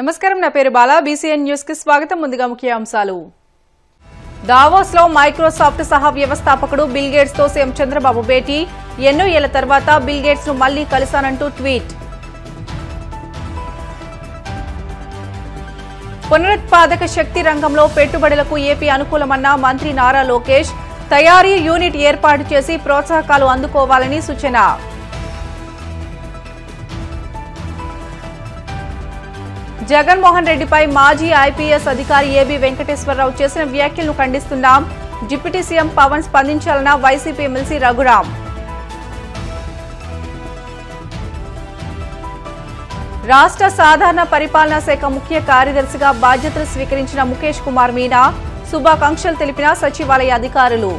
నమస్కారం, నా పేరు బాలా. బీసీఎన్ న్యూస్ కి స్వాగతం. ముందుగా ముఖ్య అంశాలు. దావోస్ లో మైక్రోసాఫ్ట్ సహా వ్యవస్థాపకుడు బిల్ గేట్స్ తో సీఎం చంద్రబాబు భేటీ. ఎన్నో ఏళ్ల తర్వాత బిల్ గేట్స్ ను మళ్లీ కలిశానంటూ ట్వీట్. పునరుత్పాదక శక్తి రంగంలో పెట్టుబడులకు ఏపీ అనుకూలమన్న మంత్రి నారా లోకేష్. తయారీ యూనిట్ ఏర్పాటు చేసి ప్రోత్సాహకాలు అందుకోవాలని సూచన. జగన్మోహన్ రెడ్డిపై మాజీ ఐపీఎస్ అధికారి ఏబీ వెంకటేశ్వరరావు చేసిన వ్యాఖ్యలను ఖండిస్తున్నాం. డిప్యూటీ సీఎం పవన్ స్పందించాలన్న వైసీపీ ఎమ్మెల్సీ రఘురాం. రాష్ట్ర సాధారణ పరిపాలనా శాఖ ముఖ్య కార్యదర్శిగా బాధ్యతలు స్వీకరించిన ముఖేష్ కుమార్ మీనా శుభాకాంక్షలు తెలిపిన సచివాలయ అధికారులు.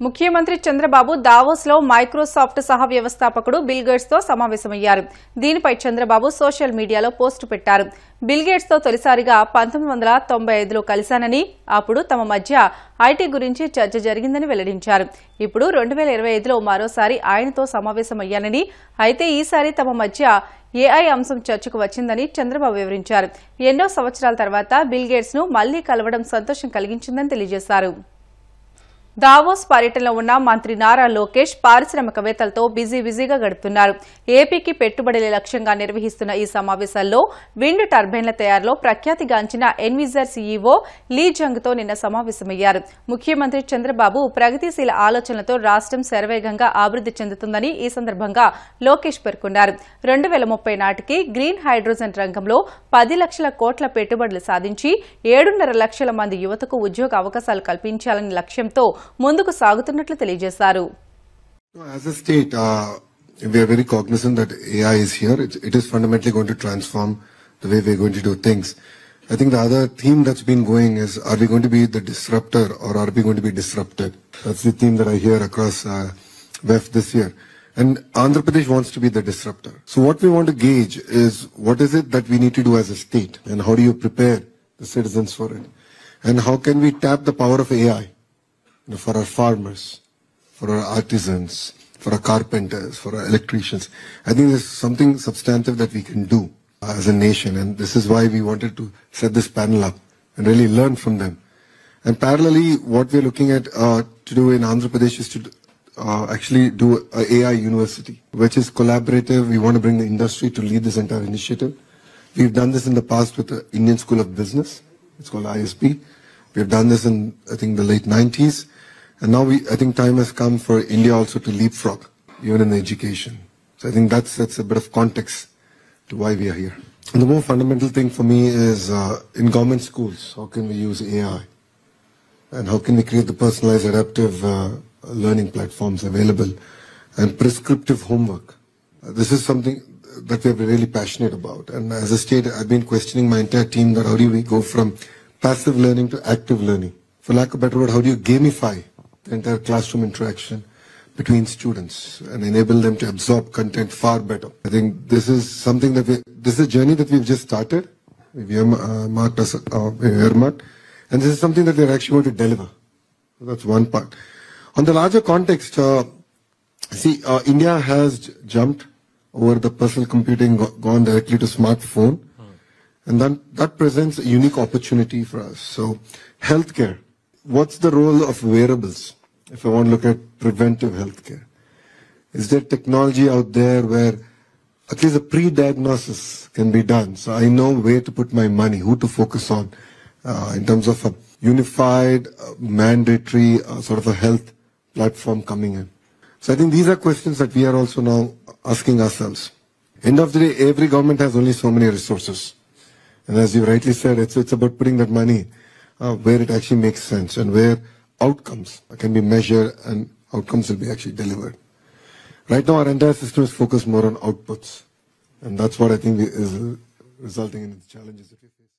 ముఖ్యమంత్రి చంద్రబాబు దావోస్ లో మైక్రోసాఫ్ట్ సహా వ్యవస్థాపకుడు బిల్ గేట్స్ తో సమావేశమయ్యారు. దీనిపై చంద్రబాబు సోషల్ మీడియాలో పోస్టు పెట్టారు. బిల్ గేట్స్ తో తొలిసారిగా 1995లో కలిశానని, అప్పుడు తమ మధ్య ఐటీ గురించి చర్చ జరిగిందని వెల్లడించారు. ఇప్పుడు 2025లో మరోసారి ఆయనతో సమావేశమయ్యానని, అయితే ఈసారి తమ మధ్య ఏఐ అంశం చర్చకు వచ్చిందని చంద్రబాబు వివరించారు. ఎన్నో సంవత్సరాల తర్వాత బిల్ గేట్స్ ను మళ్లీ కలవడం సంతోషం కలిగించిందని తెలియజేశారు. దావోస్ పర్యటనలో ఉన్న మంత్రి నారా లోకేష్ పారిశ్రామికవేత్తలతో బిజీగా గడుపుతున్నారు. ఏపీకి పెట్టుబడుల లక్ష్యంగా నిర్వహిస్తున్న ఈ సమావేశాల్లో విండ్ టర్బైన్ల తయారీలో ప్రఖ్యాతిగాంచిన ఎన్విజర్ సీఈఓ లీ జంగ్ తో నిన్న సమావేశమయ్యారు. ముఖ్యమంత్రి చంద్రబాబు ప్రగతిశీల ఆలోచనలతో రాష్ట్రం శరవేగంగా అభివృద్ది చెందుతుందని ఈ సందర్భంగా లోకేష్ పేర్కొన్నారు. 2030 నాటికి గ్రీన్ హైడ్రోజన్ రంగంలో 10 లక్షల కోట్ల పెట్టుబడులు సాధించి 7.5 లక్షల మంది యువతకు ఉద్యోగ అవకాశాలు కల్పించాలనే లక్ష్యంతో ముందుకు సాగుతున్నట్లు తెలియజేశారు. As a state, we are very cognizant that AI is here. It is fundamentally going to transform the way we are going to do things. I think the other theme that's been going is, are we going to be the disruptor or are we going to be disrupted? That's the theme that I hear across WEF this year. And Andhra Pradesh wants to be the disruptor. So what we want to gauge is, what is it that we need to do as a state? And how do you prepare the citizens for it? And how can we tap the power of AI? For our farmers, for our artisans, for our carpenters, for our electricians. I think there's something substantive that we can do as a nation, and this is why we wanted to set this panel up and really learn from them. And parallelly, what we're looking at to do in Andhra Pradesh is to actually do an AI university, which is collaborative. We want to bring the industry to lead this entire initiative. We've done this in the past with the Indian School of Business. It's called ISB. We've done this in, I think, the late 90s. And now I think time has come for India also to leapfrog, even in the education. So I think that's a bit of context to why we are here. And the more fundamental thing for me is in government schools, how can we use AI? And how can we create the personalized adaptive learning platforms available and prescriptive homework? This is something that we're really passionate about. And as a state, I've been questioning my entire team that how do we go from passive learning to active learning? For lack of a better word, how do you gamify the entire classroom interaction between students and enable them to absorb content far better? I think this is something that this is a journey that we've just started. We've earmarked, and this is something that we're actually going to deliver. So that's one part. On the larger context, India has jumped over the personal computing, gone directly to smartphone. And then that presents a unique opportunity for us. So, healthcare. What's the role of wearables? If I want to look at preventive healthcare, is there technology out there where at least a pre-diagnosis can be done? So I know where to put my money, who to focus on, in terms of a unified, mandatory sort of a health platform coming in. So I think these are questions that we are also now asking ourselves. End of the day, every government has only so many resources. And as you rightly said, it's about putting that money where it actually makes sense and where outcomes can be measured and outcomes will be actually delivered. Right now, our entire system is focused more on outputs. And that's what I think is resulting in the challenges that we face.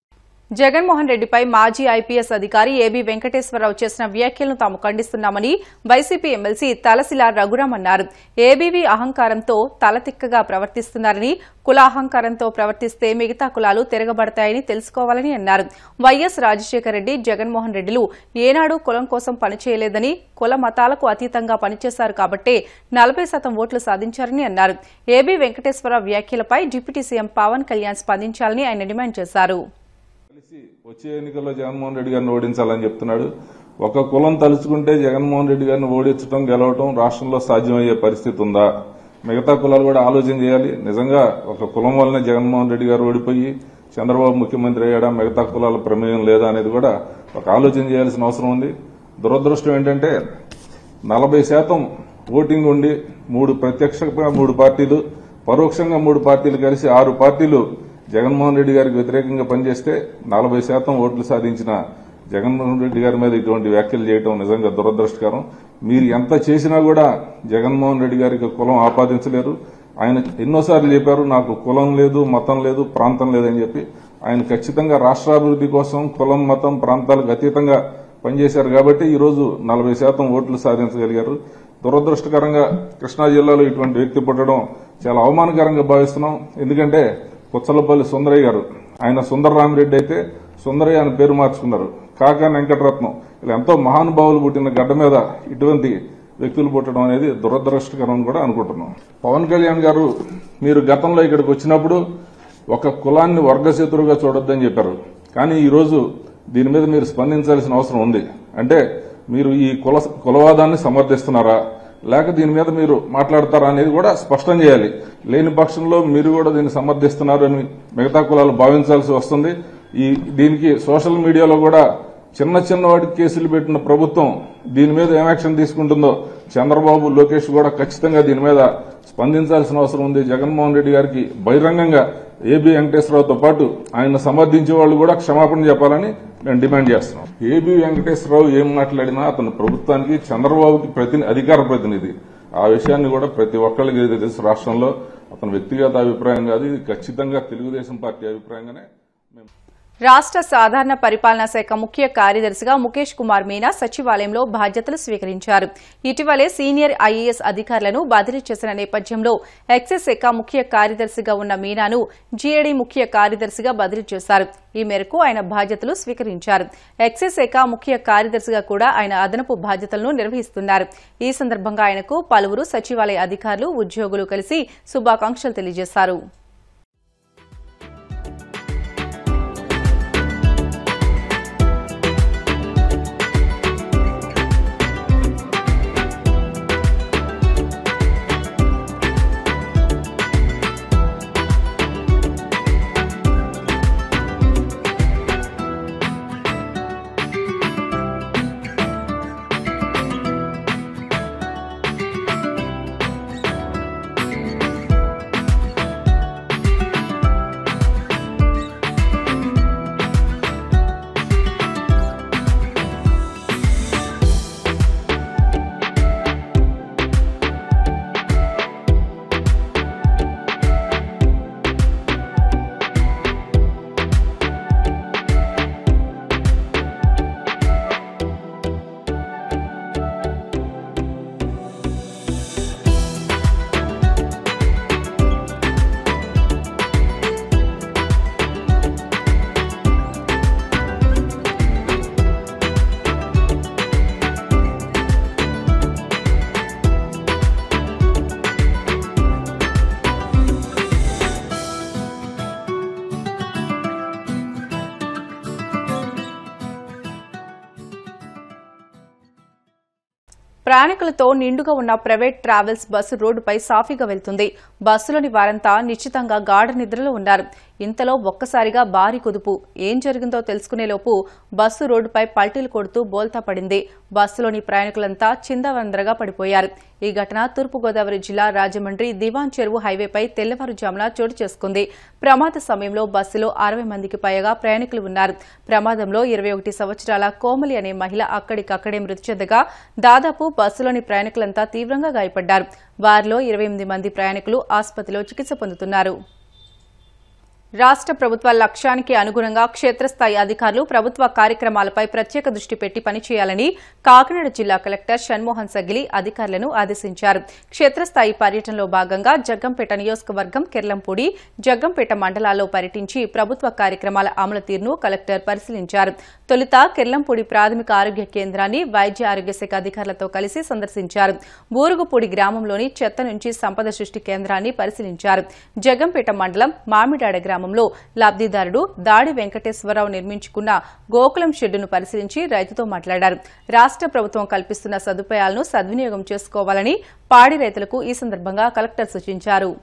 Jaganmohan రెడ్డిపై మాజీ IPS అధికారి AB Venkateswararao చేసిన వ్యాఖ్యలను తాము ఖండిస్తున్నామని YCP MLC Talasila Raghuram అన్నారు. ABV అహంకారంతో తలతిక్కగా ప్రవర్తిస్తున్నారని, కుల అహంకారంతో ప్రవర్తిస్తే మిగతా కులాలు తిరగబడతాయని తెలుసుకోవాలని అన్నారు. వైఎస్ రాజశేఖర రెడ్డి, జగన్మోహన్ రెడ్డిలు ఏనాడు కులం కోసం పనిచేయలేదని, కుల మతాలకు అతీతంగా పనిచేశారు కాబట్టే 40% ఓట్లు సాధించారని అన్నారు. ఏబీ వెంకటేశ్వరరావు వ్యాఖ్యలపై డిప్యూటీ సీఎం పవన్ కళ్యాణ్ స్పందించాలని ఆయన డిమాండ్ చేశారు. వచ్చే ఎన్నికల్లో జగన్మోహన్ రెడ్డి గారిని ఓడించాలని చెప్తున్నాడు. ఒక కులం తలుచుకుంటే జగన్మోహన్ రెడ్డి గారిని ఓడించడం, గెలవటం రాష్ట్రంలో సాధ్యమయ్యే పరిస్థితి ఉందా? మిగతా కులాలు కూడా ఆలోచన చేయాలి. నిజంగా ఒక కులం వల్లనే జగన్మోహన్ రెడ్డి గారు ఓడిపోయి చంద్రబాబు ముఖ్యమంత్రి అయ్యాడా, మిగతా కులాల ప్రమేయం లేదా అనేది కూడా ఒక ఆలోచన చేయాల్సిన అవసరం ఉంది. దురదృష్టం ఏంటంటే 40% ఓటింగ్ ఉండి ప్రత్యక్షంగా 3 పార్టీలు, పరోక్షంగా 3 పార్టీలు కలిసి 6 పార్టీలు జగన్మోహన్ రెడ్డి గారికి వ్యతిరేకంగా పనిచేస్తే 40% ఓట్లు సాధించిన జగన్మోహన్ రెడ్డి గారి మీద ఇటువంటి వ్యాఖ్యలు చేయడం నిజంగా దురదృష్టకరం. మీరు ఎంత చేసినా కూడా జగన్మోహన్ రెడ్డి గారికి కులం ఆపాదించలేరు. ఆయన ఎన్నోసార్లు చెప్పారు, నాకు కులం లేదు, మతం లేదు, ప్రాంతం లేదని చెప్పి. ఆయన ఖచ్చితంగా రాష్ట్రాభివృద్ధి కోసం కులం, మతం, ప్రాంతాలకు అతీతంగా పనిచేశారు కాబట్టి ఈరోజు 40% ఓట్లు సాధించగలిగారు. దురదృష్టకరంగా కృష్ణా జిల్లాలో ఇటువంటి వ్యక్తి పుట్టడం చాలా అవమానకరంగా భావిస్తున్నాం. ఎందుకంటే పుచ్చలపల్లి సుందరయ్య గారు, ఆయన సుందరరామిరెడ్డి అయితే సుందరయ్య అని పేరు మార్చుకున్నారు. కాకా వెంకటరత్నం, ఇలా ఎంతో మహానుభావులు పుట్టిన గడ్డ మీద ఇటువంటి వ్యక్తులు పుట్టడం అనేది దురదృష్టకరం కూడా అనుకుంటున్నాం. పవన్ కళ్యాణ్ గారు, మీరు గతంలో ఇక్కడికి వచ్చినప్పుడు ఒక కులాన్ని వర్గశత్రువుగా చూడొద్దని చెప్పారు. కానీ ఈరోజు దీని మీద మీరు స్పందించాల్సిన అవసరం ఉంది. అంటే మీరు ఈ కులవాదాన్ని సమర్థిస్తున్నారా, లేక దీని మీద మీరు మాట్లాడతారా అనేది కూడా స్పష్టం చేయాలి. లేని పక్షంలో మీరు కూడా దీన్ని సమర్థిస్తున్నారు అని మిగతా కులాలు భావించాల్సి వస్తుంది. దీనికి సోషల్ మీడియాలో కూడా చిన్న వాటికి కేసులు పెట్టిన ప్రభుత్వం దీని మీద ఏం యాక్షన్ తీసుకుంటుందో చంద్రబాబు, లోకేష్ కూడా ఖచ్చితంగా దీని మీద స్పందించాల్సిన అవసరం ఉంది. జగన్మోహన్ రెడ్డి గారికి బహిరంగంగా ఏబీ వెంకటేశ్వరరావుతో పాటు ఆయన సమర్థించే వాళ్ళు కూడా క్షమాపణ చెప్పాలని మేము డిమాండ్ చేస్తున్నాం. ఏబీ వెంకటేశ్వరరావు ఏం మాట్లాడినా అతను ప్రభుత్వానికి, చంద్రబాబుకి అధికార ప్రతినిధి. ఆ విషయాన్ని కూడా ప్రతి ఒక్కరికి తెలుసు. రాష్ట్రంలో అతని వ్యక్తిగత అభిప్రాయం కాదు, ఇది ఖచ్చితంగా తెలుగుదేశం పార్టీ అభిప్రాయంగానే. రాష్ట్ర సాధారణ పరిపాలనా శాఖ ముఖ్య కార్యదర్శిగా ముఖేష్ కుమార్ మీనా సచివాలయంలో బాధ్యతలు స్వీకరించారు. ఇటీవలే సీనియర్ ఐఏఎస్ అధికారులను బదిలీ చేసిన నేపథ్యంలో ఎక్సైజ్ శాఖ ముఖ్య కార్యదర్శిగా ఉన్న మీనాను జీఏడీ ముఖ్య కార్యదర్శిగా బదిలీ చేశారు. ఈ మేరకు ఆయన బాధ్యతలు స్వీకరించారు. ఎక్సైజ్ శాఖ ముఖ్య కార్యదర్శిగా కూడా ఆయన అదనపు బాధ్యతలను నిర్వహిస్తున్నారు. ఈ సందర్భంగా ఆయనకు పలువురు సచివాలయ అధికారులు, ఉద్యోగులు కలిసి శుభాకాంక్షలు తెలియజేశారు. ప్రయాణికులతో నిండుగా ఉన్న ప్రైవేట్ ట్రావెల్స్ బస్సు రోడ్డుపై సాఫీగా వెళ్తుంది. బస్సులోని వారంతా నిశ్చితంగా గాఢ నిద్రలో ఉన్నారు. ఇంతలో ఒక్కసారిగా భారీ కుదుపు. ఏం జరిగిందో తెలుసుకునేలోపు బస్సు రోడ్డుపై పల్టీలు కొడుతూ బోల్తా పడింది. బస్సులోని ప్రయాణికులంతా చిందవందరగా పడిపోయారు. ఈ ఘటన తూర్పుగోదావరి జిల్లా రాజమండ్రి దివాన్ చెరువు హైవేపై తెల్లవారుజామున చోటు చేసుకుంది. ప్రమాద సమయంలో బస్సులో 60 మందికి పైగా ప్రయాణికులు ఉన్నారు. ప్రమాదంలో 21 సంవత్సరాల కోమలి అనే మహిళ అక్కడికక్కడే మృతి చెందగా దాదాపు బస్సులోని ప్రయాణికులంతా తీవ్రంగా గాయపడ్డారు. వారిలో 28 మంది ప్రయాణికులు ఆసుపత్రిలో చికిత్స పొందుతున్నారు. రాష్ట్ర ప్రభుత్వ లక్ష్యానికి అనుగుణంగా క్షేత్రస్థాయి అధికారులు ప్రభుత్వ కార్యక్రమాలపై ప్రత్యేక దృష్టి పెట్టి పనిచేయాలని కాకినాడ జిల్లా కలెక్టర్ షణ్మోహన్ సగిలి అధికారులను ఆదేశించారు. క్షేత్రస్థాయి పర్యటనలో భాగంగా జగ్గంపేట నియోజకవర్గం, కెర్లంపూడి, జగ్గంపేట మండలాల్లో పర్యటించి ప్రభుత్వ కార్యక్రమాల అమలు తీరును కలెక్టర్ పరిశీలించారు. తొలుత కెర్లంపూడి ప్రాథమిక ఆరోగ్య కేంద్రాన్ని వైద్య ఆరోగ్య శాఖ అధికారులతో కలిసి సందర్శించారు. బూరుగుపూడి గ్రామంలోని చెత్త నుంచి సంపద సృష్టి కేంద్రాన్ని పరిశీలించారు. జగ్గంపేట మండలం మామిడాడ గ్రామంలో లబ్దిదారుడు దాడి వెంకటేశ్వరరావు నిర్మించుకున్న గోకులం షెడ్డును పరిశీలించి రైతుతో మాట్లాడారు. రాష్ట్ర ప్రభుత్వం కల్పిస్తున్న సదుపాయాలను సద్వినియోగం చేసుకోవాలని పాడి రైతులకు ఈ సందర్భంగా కలెక్టర్ సూచించారు.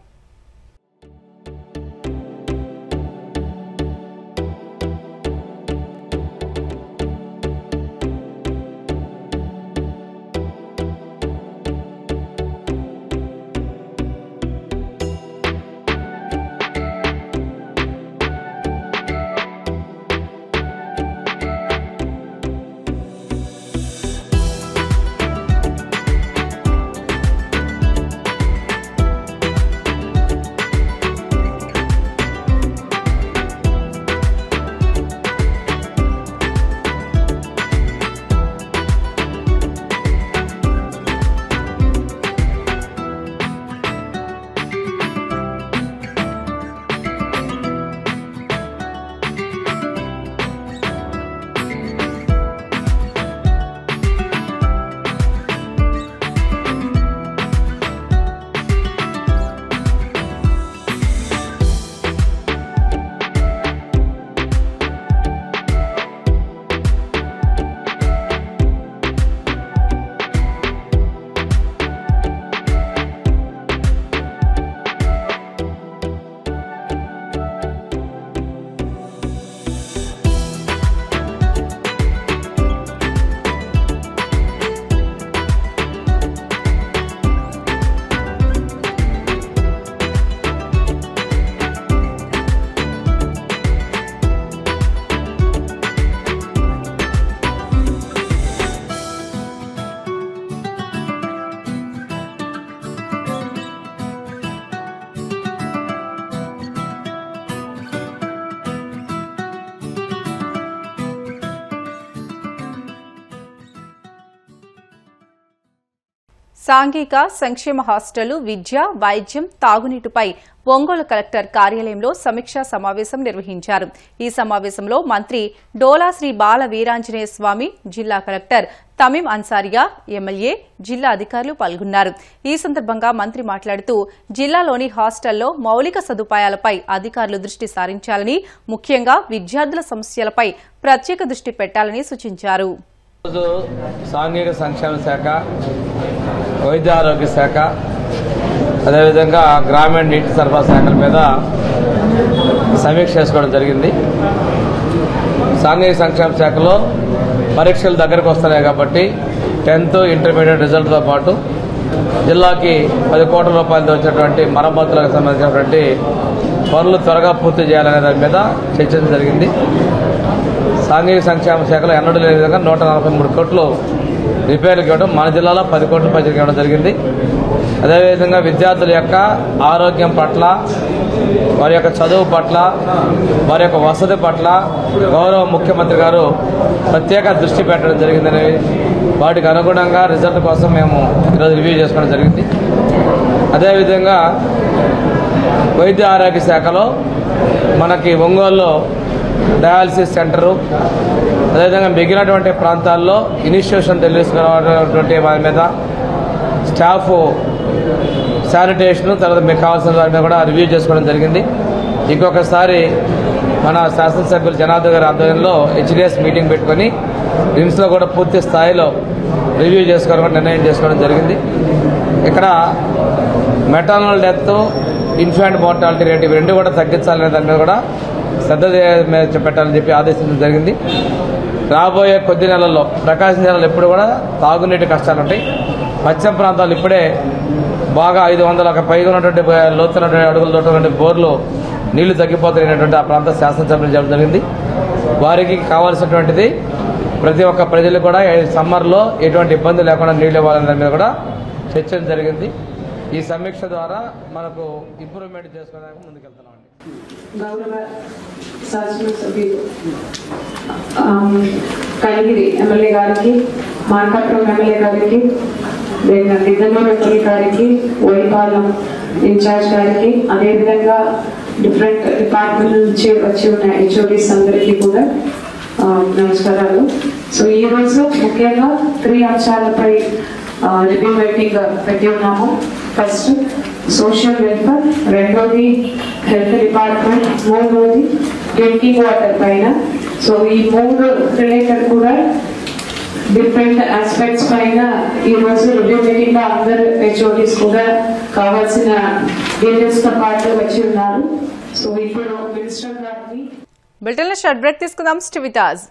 సాంఘిక సంక్షేమ హాస్టళ్లు, విద్య, వైద్యం, తాగునీటిపై ఒంగోలు కలెక్టర్ కార్యాలయంలో సమీక్షా సమావేశం నిర్వహించారు. ఈ సమావేశంలో మంత్రి డోలా శ్రీ బాల వీరాంజనేయ స్వామి, జిల్లా కలెక్టర్ తమీం అన్సారియా, ఎమ్మెల్యే, జిల్లా అధికారులు పాల్గొన్నారు. ఈ సందర్భంగా మంత్రి మాట్లాడుతూ జిల్లాలోని హాస్టల్లో మౌలిక సదుపాయాలపై అధికారులు దృష్టి సారించాలని, ముఖ్యంగా విద్యార్థుల సమస్యలపై ప్రత్యేక దృష్టి పెట్టాలని సూచించారు. సాంఘిక సంక్షేమ శాఖ, వైద్య ఆరోగ్య శాఖ, అదేవిధంగా గ్రామీణ నీటి సరఫరా శాఖల మీద సమీక్ష చేసుకోవడం జరిగింది. సాంఘిక సంక్షేమ శాఖలో పరీక్షలు దగ్గరకు వస్తున్నాయి కాబట్టి 10th ఇంటర్మీడియట్ రిజల్ట్తో పాటు జిల్లాకి 10 కోట్ల రూపాయలతో వచ్చేటువంటి మరమ్మతులకు సంబంధించినటువంటి పనులు త్వరగా పూర్తి చేయాలనే దాని మీద చర్చించడం జరిగింది. సాంఘిక సంక్షేమ శాఖలో ఎన్నడూ లేని విధంగా 143 కోట్లు రిపేర్లకు ఇవ్వడం, మన జిల్లాలో 10 కోట్ల పైసలకు ఇవ్వడం జరిగింది. అదేవిధంగా విద్యార్థుల యొక్క ఆరోగ్యం పట్ల, వారి యొక్క చదువు పట్ల, వారి యొక్క వసతి పట్ల గౌరవ ముఖ్యమంత్రి గారు ప్రత్యేక దృష్టి పెట్టడం జరిగిందని, వాటికి అనుగుణంగా రిజల్ట్ కోసం మేము ఈరోజు రివ్యూ చేసుకోవడం జరిగింది. అదేవిధంగా వైద్య ఆరోగ్య శాఖలో మనకి ఒంగోలులో డయాలసిస్ సెంటరు, అదేవిధంగా మిగిలినటువంటి ప్రాంతాల్లో ఇనిషియేషన్ తెలుసుకున్నటువంటి వారి మీద స్టాఫ్ శానిటేషన్, తర్వాత మీకు కావాల్సిన వారి మీద కూడా రివ్యూ చేసుకోవడం జరిగింది. ఇంకొకసారి మన శాసనసభ్యులు జనార్దన్ గారి ఆధ్వర్యంలో HDS మీటింగ్ పెట్టుకొని రిమ్స్లో కూడా పూర్తి స్థాయిలో రివ్యూ చేసుకోవడం నిర్ణయం చేసుకోవడం జరిగింది. ఇక్కడ maternal death, infant mortality rate ఇవి రెండు కూడా తగ్గించాలనే దాని మీద కూడా శ్రద్ధ పెట్టాలని చెప్పి ఆదేశించడం జరిగింది. రాబోయే కొద్ది నెలల్లో ప్రకాశం జిల్లాలో ఎప్పుడు కూడా తాగునీటి కష్టాలు ఉంటాయి. పశ్చిమ ప్రాంతాలు ఇప్పుడే బాగా 500 పైగా ఉన్నటువంటి లోతున్నటువంటి అడుగులు ఉన్నటువంటి బోర్లు నీళ్లు తగ్గిపోతున్నటువంటి ఆ ప్రాంత శాసనసభ్యులు చెప్పడం జరిగింది. వారికి కావాల్సినటువంటిది ప్రతి ఒక్క ప్రజలు కూడా సమ్మర్లో ఎటువంటి ఇబ్బంది లేకుండా నీళ్లు ఇవ్వాలనే దాని మీద కూడా చర్చ జరిగింది. ఈ సమీక్ష ద్వారా మనకు ఇంప్రూవ్మెంట్ చేసుకోవడానికి ముందుకెళ్తున్నామండి. గౌరవ శాసనసభ్యులు కలిగిరి ఎమ్మెల్యే గారికి, మార్కాపురం ఎమ్మెల్యే గారికి, నిజామాబాద్ ఎమ్మెల్యే గారికి, వైపాలెం ఇన్ఛార్జ్ గారికి, అదేవిధంగా డిఫరెంట్ డిపార్ట్మెంట్ నుంచి వచ్చి ఉన్న హెచ్ఓడీస్ అందరికీ కూడా నమస్కారాలు. సో ఈ రోజు ముఖ్యంగా 3 అంశాలపై రివ్యూ మీటింగ్ పెట్టి ఉన్నాము. ఫస్ట్ సోషల్ వెల్ఫేర్, రెండోది హెల్త్ డిపార్ట్మెంట్, మూడోది డ్రింకింగ్ వాటర్ పైన. సో ఈ 3 రిలేటెడ్ కూడా డిఫరెంట్ ఆస్పెక్ట్స్ పైన ఈ రోజు రివ్యూ మీటింగ్ లో అందరు హెచ్ఓడీస్ కూడా కావాల్సిన డీటెయిల్స్ తో పాటు వచ్చి ఉన్నారు. సో ఇప్పుడు మినిస్టర్ గారిని బులెటిన్లో షార్ట్ బ్రేక్ తీసుకుందాం. Stay with us.